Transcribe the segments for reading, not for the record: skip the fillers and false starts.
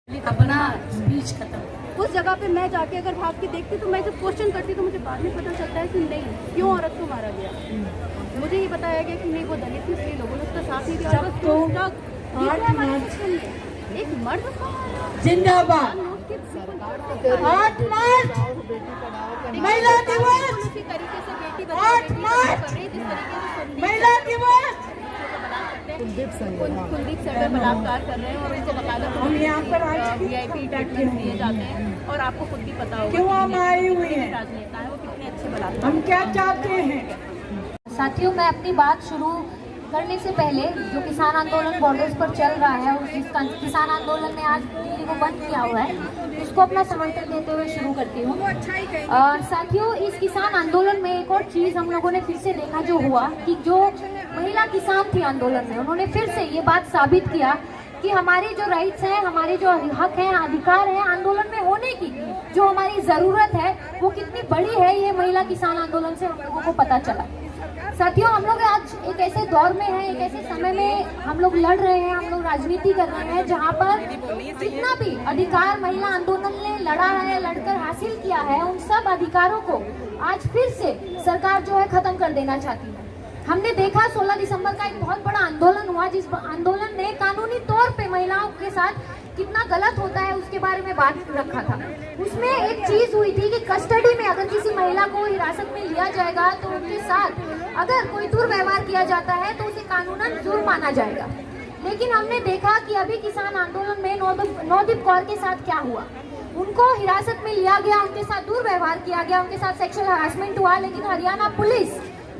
अपना स्पीच खत्म। उस जगह पे मैं जाके अगर भाग के देखती तो मैं जब क्वेश्चन करती तो मुझे बाद में पता चलता है कि नहीं, क्यों औरत को मारा गया। मुझे ये बताया गया कि नहीं वो दलित थी, इसलिए लोगों ने उसका साथ नहीं दिया। जब तो 8 मार्च एक मर्द को जिंदाबाद 8 मार्च महिला दिवस, उसी तरीके से बेटी 8 मार्च महिला दिवस। कुलदीप सर बलात्कार कर रहे हैं और उनको वकालत हम यहाँ पर आज VIP ट्रीटमेंट दिए जाते हैं और आपको खुद भी पता होगा क्यों हम आई हुई हैं, राजनेता है वो कितने अच्छे बलात्कार। हम क्या चाहते हैं। साथियों, मैं अपनी बात शुरू करने से पहले जो किसान आंदोलन बॉर्डर्स पर चल रहा है और जिस किसान आंदोलन ने आज दिल्ली को बंद किया हुआ है उसको अपना समर्थन देते हुए शुरू करती हूँ। साथियों, इस किसान आंदोलन में एक और चीज़ हम लोगों ने फिर से देखा जो हुआ कि जो महिला किसान थी आंदोलन में, उन्होंने फिर से ये बात साबित किया कि हमारे जो राइट्स हैं, हमारे जो हक हैं, अधिकार हैं आंदोलन में होने की, जो हमारी ज़रूरत है वो कितनी बड़ी है, ये महिला किसान आंदोलन से हम लोगों को पता चला। साथियों, हम लोग आज एक ऐसे दौर में हैं, एक ऐसे समय में हम लोग लड़ रहे हैं, हम लोग राजनीति कर रहे हैं जहां पर जितना भी अधिकार महिला आंदोलन ने लड़ा है, लड़कर हासिल किया है, उन सब अधिकारों को आज फिर से सरकार जो है खत्म कर देना चाहती है। हमने देखा 16 दिसंबर का एक बहुत बड़ा आंदोलन हुआ, जिस आंदोलन ने कानूनी तौर पे महिलाओं के साथ कितना गलत होता है उसके बारे में बात रखा था। उसमें एक चीज हुई थी कि कस्टडी में अगर किसी महिला को हिरासत में लिया जाएगा तो उनके साथ अगर कोई दुर्व्यवहार किया जाता है तो उसे कानूनन जुर्म माना जाएगा। लेकिन हमने देखा कि अभी किसान आंदोलन में नवदीप कौर के साथ क्या हुआ। उनको हिरासत में लिया गया, उनके साथ दुर्व्यवहार किया गया, उनके साथ सेक्सुअल हरासमेंट हुआ, लेकिन हरियाणा पुलिस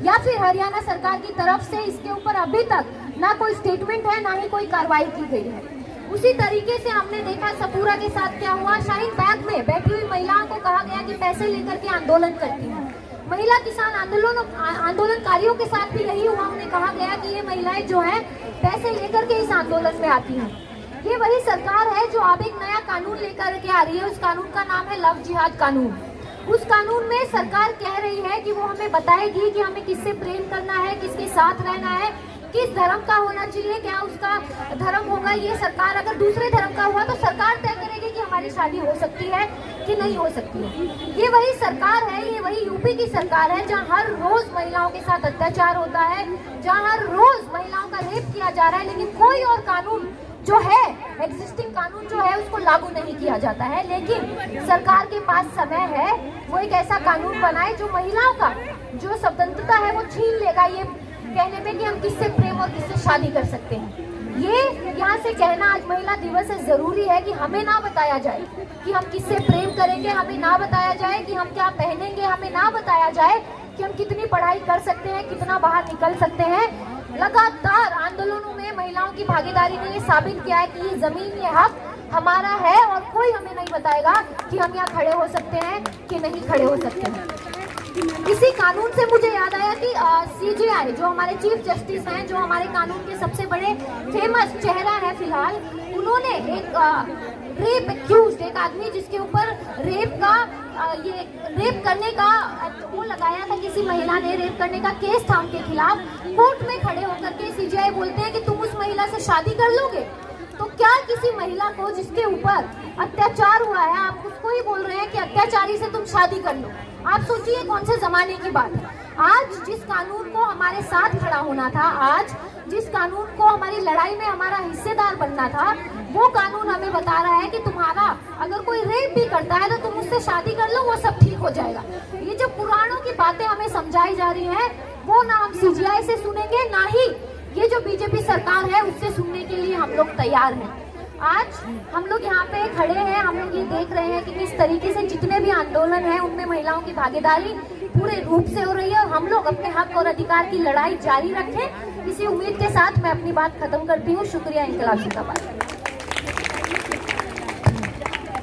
या फिर हरियाणा सरकार की तरफ से इसके ऊपर अभी तक ना कोई स्टेटमेंट है, ना ही कोई कार्रवाई की गई है। उसी तरीके से हमने देखा सपूरा के साथ क्या हुआ। शाहीन बाग में बैठी हुई महिलाओं को कहा गया कि पैसे लेकर के आंदोलन करती हैं। महिला किसान आंदोलनकारियों के साथ भी यही हुआ। उन्हें कहा गया कि ये महिलाएं जो है पैसे लेकर के इस आंदोलन में आती हैं। ये वही सरकार है जो अब एक नया कानून लेकर के आ रही है। उस कानून का नाम है लव जिहाद कानून। उस कानून में सरकार कह रही है कि वो हमें बताएगी कि हमें किससे प्रेम करना है, किसके साथ रहना है, किस धर्म का होना चाहिए, क्या उसका धर्म होगा। ये सरकार अगर दूसरे धर्म का हुआ तो सरकार तय करेगी कि हमारी शादी हो सकती है कि नहीं हो सकती है। ये वही सरकार है, ये वही यूपी की सरकार है जहाँ हर रोज महिलाओं के साथ अत्याचार होता है, जहाँ हर रोज महिलाओं का रेप किया जा रहा है, लेकिन कोई और कानून जो है, एग्जिस्टिंग कानून जो है उसको लागू नहीं किया जाता है। लेकिन सरकार के पास समय है, वो एक ऐसा कानून बनाए जो महिलाओं का जो स्वतंत्रता है वो छीन लेगा, ये कहने पे कि हम किससे प्रेम और किससे शादी कर सकते हैं। ये यहाँ से कहना आज महिला दिवस है, जरूरी है कि हमें ना बताया जाए कि हम किससे प्रेम करेंगे, हमें ना बताया जाए कि हम क्या पहनेंगे, हमें ना बताया जाए कि हम कितनी पढ़ाई कर सकते हैं, कितना बाहर निकल सकते हैं। लगातार आंदोलनों में महिलाओं की भागीदारी ने ये साबित किया है कि ये जमीन, ये हक हमारा है और कोई हमें नहीं बताएगा कि हम यहाँ खड़े हो सकते हैं कि नहीं खड़े हो सकते हैं। इसी कानून से मुझे याद आया कि CJI जो हमारे चीफ जस्टिस हैं, जो हमारे कानून के सबसे बड़े फेमस चेहरा है फिलहाल, उन्होंने एक रेप एक्यूज्ड, एक आदमी जिसके ऊपर रेप करने का वो लगाया था, किसी महिला ने रेप करने का केस था उनके खिलाफ, कोर्ट में खड़े होकर के CJI बोलते हैं कि तुम उस महिला से शादी कर लोगे। तो क्या किसी महिला को जिसके ऊपर अत्याचार हुआ है, आप उसको ही बोल रहे हैं कि अत्याचारी से तुम शादी कर लो। आप सोचिए कौन से जमाने की बात है। आज जिस कानून को हमारे साथ खड़ा होना था, आज जिस कानून को हमारी लड़ाई में हमारा हिस्सेदार बनना था, वो कानून हमें बता रहा है कि तुम्हारा अगर कोई रेप भी करता है तो तुम उससे शादी कर लो, वो सब ठीक हो जाएगा। ये जो पुराणों की बातें हमें समझाई जा रही है वो ना हम CJI से सुनेंगे, ना ही ये जो बीजेपी सरकार है उससे सुनने के लिए हम लोग तैयार हैं। आज हम लोग यहाँ पे खड़े हैं, हम लोग ये देख रहे हैं कि किस तरीके से जितने भी आंदोलन हैं उनमें महिलाओं की भागीदारी पूरे रूप से हो रही है और हम लोग अपने हक और अधिकार की लड़ाई जारी रखें। इसी उम्मीद के साथ मैं अपनी बात खत्म करती हूँ। शुक्रिया। इंकलाब जिंदाबाद।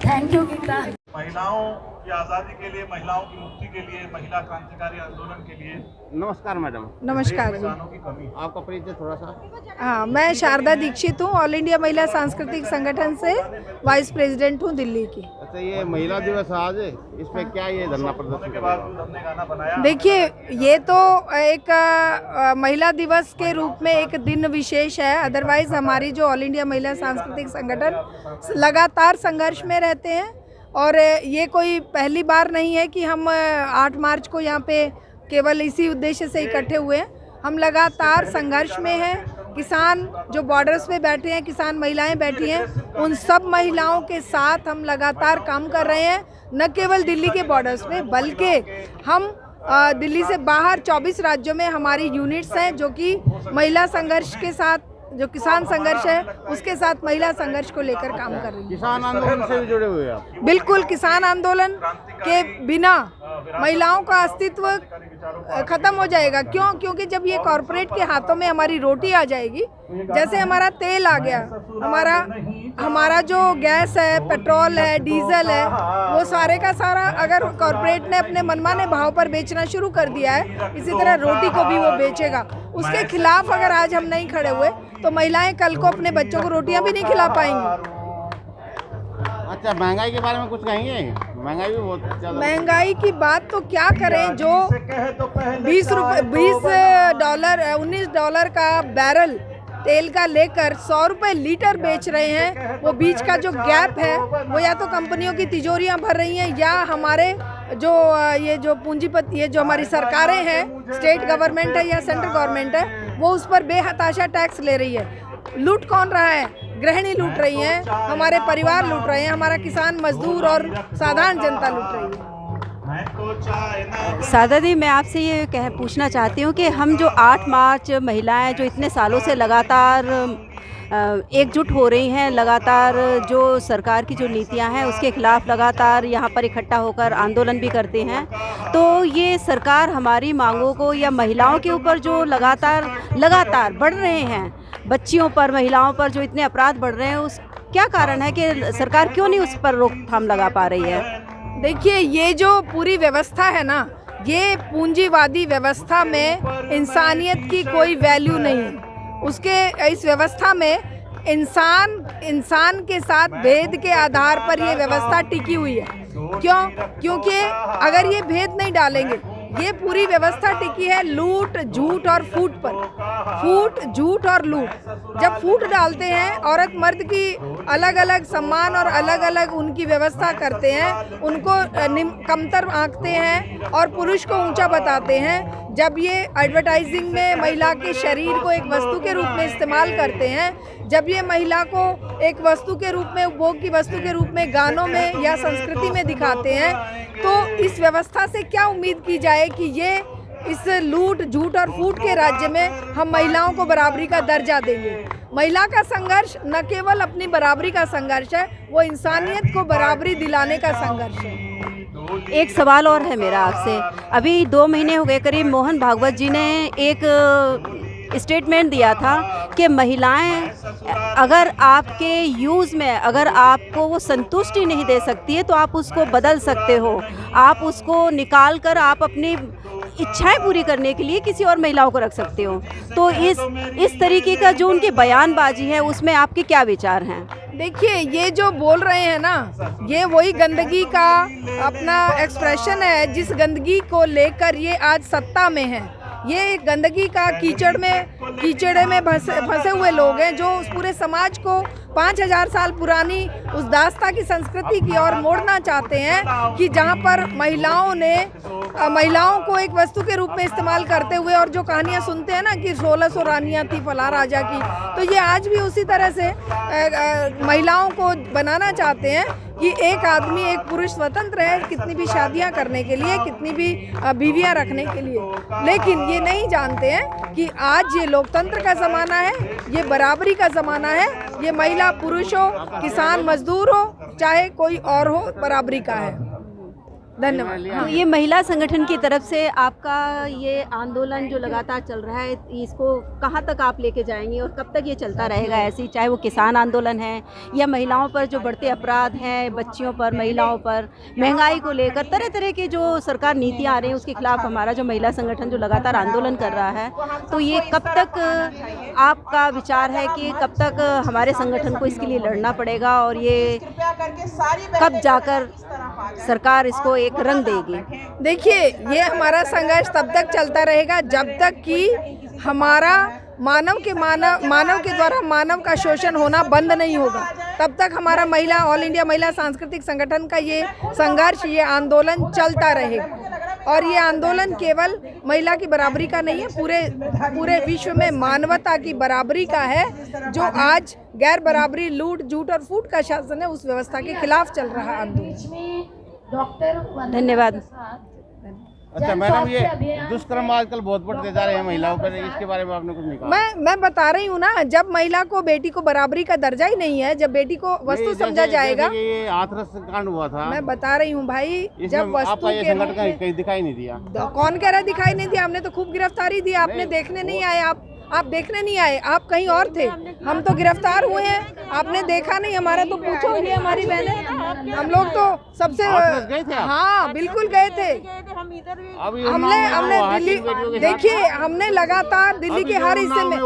Thank you Geeta. महिलाओं की आज़ादी के लिए, महिलाओं की मुक्ति के लिए, महिला क्रांतिकारी आंदोलन के लिए। नमस्कार मैडम। नमस्कार जी। किसानों की कमी। आपका परिचय थोड़ा सा। हाँ, मैं शारदा दीक्षित हूँ, ऑल इंडिया महिला सांस्कृतिक संगठन से वाइस प्रेसिडेंट हूँ दिल्ली की। अच्छा, ये महिला दिवस आज है, इस पे क्या ये धरना प्रदर्शन के बाद हमने गाना बनाया। देखिए, ये तो एक महिला दिवस के रूप में एक दिन विशेष है। अदरवाइज हमारी जो ऑल इंडिया महिला सांस्कृतिक संगठन लगातार संघर्ष में रहते हैं और ये कोई पहली बार नहीं है कि हम 8 मार्च को यहाँ पे केवल इसी उद्देश्य से इकट्ठे हुए हैं। हम लगातार संघर्ष में हैं। किसान जो बॉर्डर्स पे बैठे हैं, किसान महिलाएं बैठी हैं, उन सब महिलाओं के साथ हम लगातार काम कर रहे हैं। न केवल दिल्ली के बॉर्डर्स पे, बल्कि हम दिल्ली से बाहर 24 राज्यों में हमारी यूनिट्स हैं जो कि महिला संघर्ष के साथ, जो किसान संघर्ष है उसके साथ महिला संघर्ष को लेकर काम कर रही है। किसान आंदोलन से भी जुड़े हुए हैं आप? बिल्कुल, किसान आंदोलन के बिना महिलाओं का अस्तित्व खत्म हो जाएगा। क्यों? क्योंकि जब ये कॉरपोरेट के हाथों में हमारी रोटी आ जाएगी, जैसे हमारा तेल आ गया, हमारा जो गैस है, पेट्रोल है, डीजल है, वो सारे का सारा अगर कॉरपोरेट ने अपने मनमाने भाव पर बेचना शुरू कर दिया है, इसी तरह रोटी को भी वो बेचेगा। उसके खिलाफ अगर आज हम नहीं खड़े हुए तो महिलाएं कल को अपने बच्चों को रोटियां भी नहीं खिला पाएंगी। अच्छा, महंगाई के बारे में कुछ कहेंगे? महंगाई भी बहुत ज़्यादा। महंगाई की बात तो क्या करें, जो 20 डॉलर 19 डॉलर का बैरल तेल का लेकर 100 रुपये लीटर बेच रहे हैं। वो बीच का जो गैप है वो या तो कंपनियों की तिजोरियां भर रही हैं या हमारे जो ये जो पूंजीपति, ये जो हमारी सरकारें हैं, स्टेट गवर्नमेंट है या सेंट्रल गवर्नमेंट है, वो उस पर बेहताशा टैक्स ले रही है। लूट कौन रहा है? गृहिणी लूट रही हैं, हमारे परिवार लूट रहे हैं, हमारा किसान मजदूर और साधारण जनता लूट रही है। सादा दी, मैं आपसे ये पूछना चाहती हूँ कि हम जो 8 मार्च महिलाएं जो इतने सालों से लगातार एकजुट हो रही हैं, लगातार जो सरकार की जो नीतियां हैं उसके खिलाफ लगातार यहाँ पर इकट्ठा होकर आंदोलन भी करते हैं, तो ये सरकार हमारी मांगों को या महिलाओं के ऊपर जो लगातार बढ़ रहे हैं, बच्चियों पर, महिलाओं पर जो इतने अपराध बढ़ रहे हैं, उस क्या कारण है कि सरकार क्यों नहीं उस पर रोकथाम लगा पा रही है? देखिए, ये जो पूरी व्यवस्था है ना, ये पूंजीवादी व्यवस्था में इंसानियत की कोई वैल्यू नहीं है। उसके इस व्यवस्था में इंसान के साथ भेद के आधार पर ये व्यवस्था टिकी हुई है। क्यों? क्योंकि अगर ये भेद नहीं डालेंगे, ये पूरी व्यवस्था टिकी है लूट, झूठ और फूट पर। फूट, झूठ और लूट। जब फूट डालते हैं, औरत मर्द की अलग अलग सम्मान और अलग अलग उनकी व्यवस्था करते हैं, उनको कमतर आंकते हैं और पुरुष को ऊंचा बताते हैं। जब ये एडवर्टाइजिंग में महिला के शरीर को एक वस्तु के रूप में इस्तेमाल करते हैं, जब ये महिला को एक वस्तु के रूप में, उपभोग की वस्तु के रूप में गानों में या संस्कृति में दिखाते हैं, तो इस व्यवस्था से क्या उम्मीद की जाए कि ये इस लूट, झूठ और फूट के राज्य में हम महिलाओं को बराबरी का दर्जा देंगे। महिला का संघर्ष न केवल अपनी बराबरी का संघर्ष है, वो इंसानियत को बराबरी दिलाने का संघर्ष है। एक सवाल और है मेरा आपसे। अभी 2 महीने हो गए करीब, मोहन भागवत जी ने एक स्टेटमेंट दिया था कि महिलाएं अगर आपके यूज़ में, अगर आपको वो संतुष्टि नहीं दे सकती है तो आप उसको बदल सकते हो, आप उसको निकाल कर आप अपनी इच्छाएं पूरी करने के लिए किसी और महिलाओं को रख सकते हो। तो इस तरीके का जो उनकी बयानबाजी है उसमें आपके क्या विचार हैं? देखिए, ये जो बोल रहे हैं ना, ये वही गंदगी का अपना एक्सप्रेशन है जिस गंदगी को लेकर ये आज सत्ता में है। ये गंदगी का कीचड़े में फंसे हुए लोग हैं जो उस पूरे समाज को 5000 साल पुरानी उस दास्ता की संस्कृति की ओर मोड़ना चाहते हैं कि जहां पर महिलाओं को एक वस्तु के रूप में इस्तेमाल करते हुए, और जो कहानियां सुनते हैं ना कि 1600 रानियां थी फला राजा की, तो ये आज भी उसी तरह से महिलाओं को बनाना चाहते हैं कि एक आदमी, एक पुरुष स्वतंत्र है कितनी भी शादियां करने के लिए, कितनी भी बीवियां रखने के लिए। लेकिन ये नहीं जानते हैं कि आज ये लोकतंत्र का ज़माना है, ये बराबरी का ज़माना है, ये महिला पुरुष हो, किसान मजदूर हो, चाहे कोई और हो, बराबरी का है। धन्यवाद। तो ये महिला संगठन की तरफ से आपका ये आंदोलन जो लगातार चल रहा है, इसको कहाँ तक आप लेके जाएंगे और कब तक ये चलता रहेगा ऐसे ही, चाहे वो किसान आंदोलन है या महिलाओं पर जो बढ़ते अपराध हैं, बच्चियों पर, महिलाओं पर, महंगाई को लेकर तरह तरह की जो सरकार नीतियाँ आ रही हैं उसके खिलाफ हमारा जो महिला संगठन जो लगातार आंदोलन कर रहा है, तो ये कब तक आपका विचार है कि कब तक हमारे संगठन को इसके लिए लड़ना पड़ेगा और ये कब जाकर सरकार इसको एक रंग देगी? देखिए, ये हमारा संघर्ष तब तक चलता रहेगा जब तक कि हमारा मानव के द्वारा मानव का शोषण होना बंद नहीं होगा। तब तक हमारा ऑल इंडिया महिला सांस्कृतिक संगठन का ये संघर्ष, ये आंदोलन चलता रहेगा। और ये आंदोलन केवल महिला की बराबरी का नहीं है, पूरे विश्व में मानवता की बराबरी का है। जो आज गैर बराबरी, लूट, झूठ और फूट का शासन है, उस व्यवस्था के खिलाफ चल रहा आंदोलन। धन्यवाद। अच्छा मैडम, ये दुष्कर्म आजकल बहुत बढ़ते जा रहे हैं महिलाओं पर, इसके बारे में आपने कुछ नहीं कहा? मैं बता रही हूँ ना, जब महिला को, बेटी को बराबरी का दर्जा ही नहीं है, जब बेटी को वस्तु समझा जाएगा। ये हाथरस कांड हुआ था, मैं बता रही हूँ भाई, जब वस्तु ये संगठन कहीं दिखाई नहीं दिया। कौन कह रहा दिखाई नहीं दिया? हमने तो खूब गिरफ्तारी दी, आपने देखने नहीं आए, आप देखने नहीं आए, आप कहीं और थे। हम तो गिरफ्तार हुए हैं, आपने देखा नहीं। हमारा तो पूछो, ये हमारी बहनें, हम लोग तो सबसे, हाँ बिल्कुल गए थे। हमने दिल्ली, देखिए हमने लगातार दिल्ली के हर हिस्से में,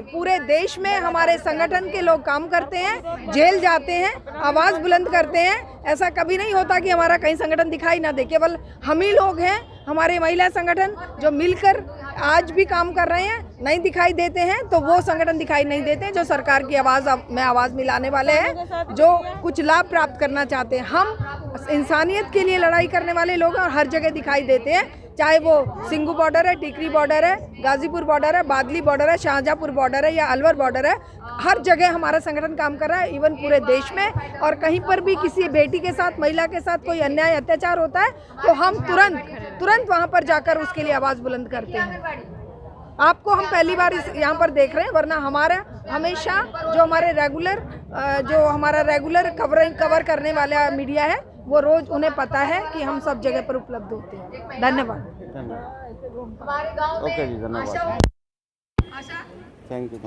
पूरे देश में हमारे संगठन के लोग काम करते हैं, जेल जाते हैं, आवाज बुलंद करते हैं। ऐसा कभी नहीं होता कि हमारा कहीं संगठन दिखाई ना दे। केवल हम ही लोग हैं, हमारे महिला संगठन जो मिलकर आज भी काम कर रहे हैं। नहीं दिखाई देते हैं तो वो संगठन दिखाई नहीं देते जो सरकार की आवाज़ मिलाने वाले हैं, जो कुछ लाभ प्राप्त करना चाहते हैं। हम इंसानियत के लिए लड़ाई करने वाले लोग हैं और हर जगह दिखाई देते हैं, चाहे वो सिंघू बॉर्डर है, टिकरी बॉर्डर है, गाजीपुर बॉर्डर है, बादली बॉर्डर है, शाहजहाँपुर बॉर्डर है या अलवर बॉर्डर है। हर जगह हमारा संगठन काम कर रहा है, इवन पूरे देश में। और कहीं पर भी किसी बेटी के साथ, महिला के साथ कोई अन्याय, अत्याचार होता है तो हम तुरंत वहाँ पर जाकर उसके लिए आवाज़ बुलंद करते हैं। आपको हम पहली बार यहाँ पर देख रहे हैं, वरना हमारा हमेशा जो हमारा रेगुलर कवर करने वाला मीडिया है, वो रोज उन्हें पता है कि हम सब जगह पर उपलब्ध होते हैं। धन्यवाद। ओके जी, धन्यवाद, थैंक यू।